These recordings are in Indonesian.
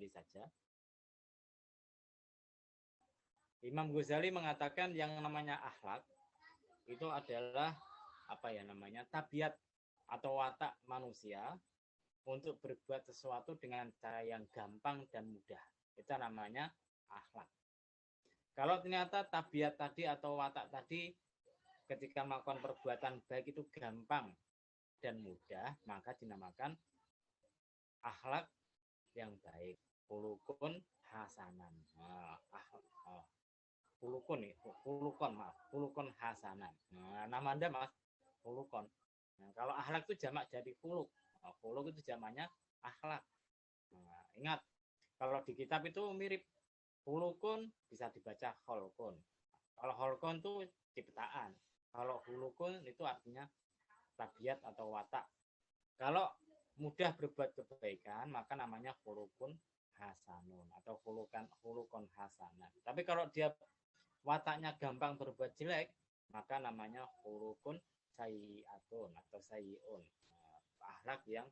saja. Imam Ghazali mengatakan yang namanya akhlak itu adalah tabiat atau watak manusia untuk berbuat sesuatu dengan cara yang gampang dan mudah. Itu namanya akhlak. Kalau ternyata tabiat tadi atau watak tadi ketika melakukan perbuatan baik itu gampang dan mudah, maka dinamakan akhlak yang baik. Khulukun hasanan. Khulukun hasanan. Nah, nama Anda Mas, khulukun. Nah, kalau akhlak itu jamak dari khuluk. Khuluk itu jamaknya akhlak. Nah, ingat, kalau di kitab itu mirip. Khulukun bisa dibaca kholkun. Kalau kholkun itu ciptaan. Kalau khulukun itu artinya tabiat atau watak. Kalau mudah berbuat kebaikan, maka namanya khulukun hasanun atau khulukun hasanah. Tapi kalau dia wataknya gampang berbuat jelek, maka namanya khulukun sayyi'atun atau sayyi'un. Akhlak yang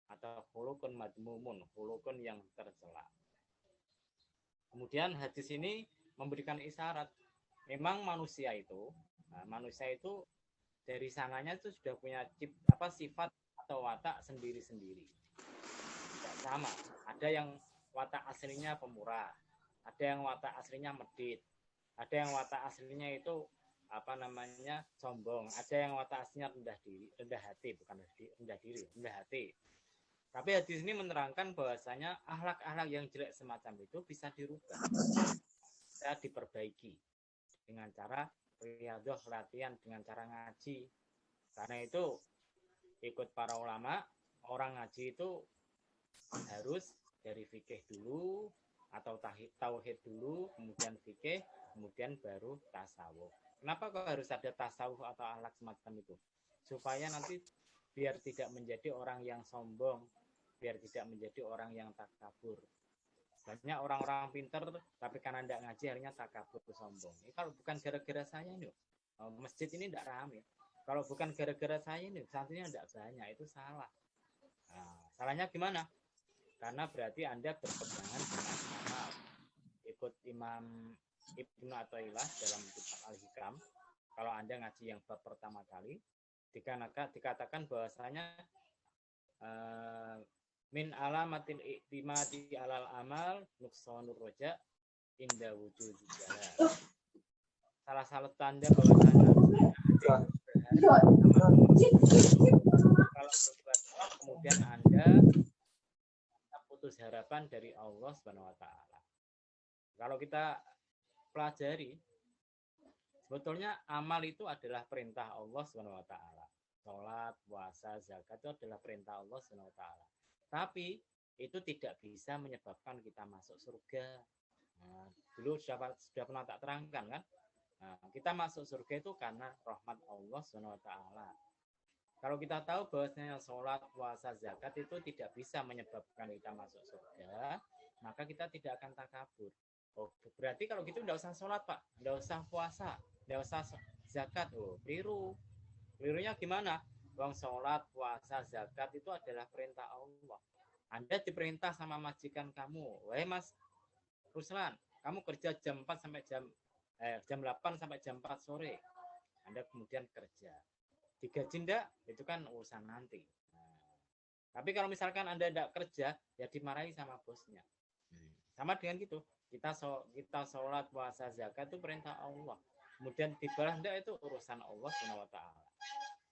atau khulukun madmumun, khulukun yang tercela. Kemudian hadis ini memberikan isyarat, memang manusia itu dari sananya itu sudah punya sifat atau watak sendiri-sendiri. Tidak sama. Ada yang watak aslinya pemurah, ada yang watak aslinya medit, ada yang watak aslinya itu sombong, ada yang watak aslinya rendah hati. Tapi hadis ini menerangkan bahwasanya akhlak-akhlak yang jelek semacam itu bisa dirubah, bisa diperbaiki dengan cara riyadhah, latihan, dengan cara ngaji. Karena itu ikut para ulama, orang ngaji itu harus dari fikih dulu atau tauhid dulu, kemudian fikih, kemudian baru tasawuf. Kenapa kok harus ada tasawuf atau akhlak semacam itu? Supaya nanti biar tidak menjadi orang yang sombong, biar tidak menjadi orang yang takabur. Banyak orang-orang pinter tapi karena tidak ngaji akhirnya takabur, sombong. Ini kalau bukan gara-gara saya ini, masjid ini tidak ramai. Kalau bukan gara-gara saya ini, santrinya tidak banyak, itu salah. Nah, salahnya gimana? Karena berarti Anda berpegangan dengan amal. Ikut Imam Ibnu Athaillah dalam kitab Al-Hikam. Kalau Anda ngaji yang bab pertama kali, dikatakan bahwasanya min alamatil i'timadi alal amal nuqsanur roja inda wujudil jalal. Salah satu tanda bahwasanya kalau berbuat kemudian Anda putus harapan dari Allah Subhanahu wa taala. Kalau kita pelajari, sebetulnya amal itu adalah perintah Allah Subhanahu wa taala. Salat, puasa, zakat itu adalah perintah Allah Subhanahu wa taala. Tapi itu tidak bisa menyebabkan kita masuk surga. Nah, dulu sudah pernah tak terangkan kan? Nah, kita masuk surga itu karena rahmat Allah Subhanahu wa taala. Kalau kita tahu bahwasanya sholat, puasa, zakat itu tidak bisa menyebabkan kita masuk surga, maka kita tidak akan takabur. Oh, berarti kalau gitu tidak usah sholat, Pak, tidak usah puasa, tidak usah zakat. Oh, keliru. Kelirunya gimana? Wong sholat, puasa, zakat itu adalah perintah Allah. Anda diperintah sama majikan kamu, wahai Mas Ruslan, kamu kerja jam 4 sampai jam 8 sampai jam 4 sore. Anda kemudian kerja. Digaji enggak? Itu kan urusan nanti. Nah, tapi kalau misalkan Anda enggak kerja, ya dimarahi sama bosnya. Sama dengan gitu. Kita sholat, puasa, zakat itu perintah Allah. Kemudian dibalas enggak, itu urusan Allah Subhanahu wa taala.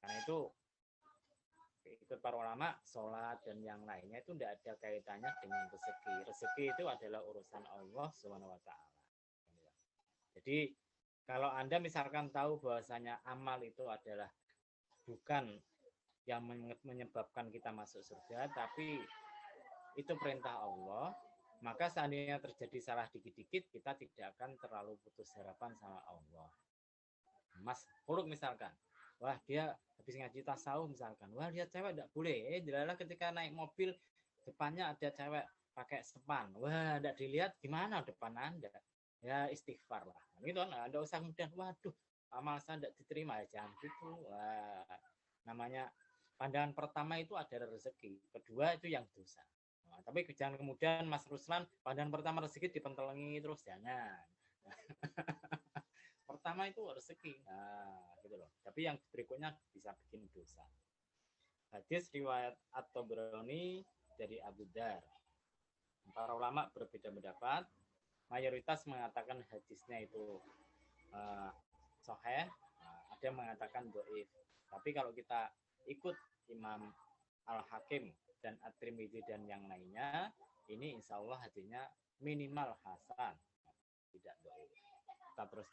Karena itu ikut para ulama, sholat dan yang lainnya itu tidak ada kaitannya dengan rezeki. Rezeki itu adalah urusan Allah Subhanahu wa taala. Jadi kalau Anda misalkan tahu bahwasanya amal itu adalah bukan yang menyebabkan kita masuk surga, tapi itu perintah Allah, maka seandainya terjadi salah dikit-dikit, kita tidak akan terlalu putus harapan sama Allah. Mas Puluk misalkan, wah dia habis ngaji tasawuf misalkan, wah lihat cewek tidak boleh, jelalah ketika naik mobil depannya ada cewek pakai sepan, wah tidak dilihat, gimana depan Anda? Ya istighfar lah, gitu kan, Anda usah kemudian, waduh amal saya tidak diterima, ya jangan gitu. Wah, namanya pandangan pertama itu adalah rezeki, kedua itu yang dosa. Tapi jangan kemudian Mas Ruslan badan pertama rezeki dipentelengi terus, jangan. Pertama itu rezeki, gitu loh. Tapi yang berikutnya bisa bikin dosa. Hadis riwayat At-Tabrani dari Abu Dar. Para ulama berbeda pendapat. Mayoritas mengatakan hadisnya itu sahih, ada yang mengatakan dhaif. Tapi kalau kita ikut Imam Al-Hakim dan At-Tirmidzi dan yang lainnya, ini insya Allah hadisnya minimal hasan, tidak dhaif. Kita terus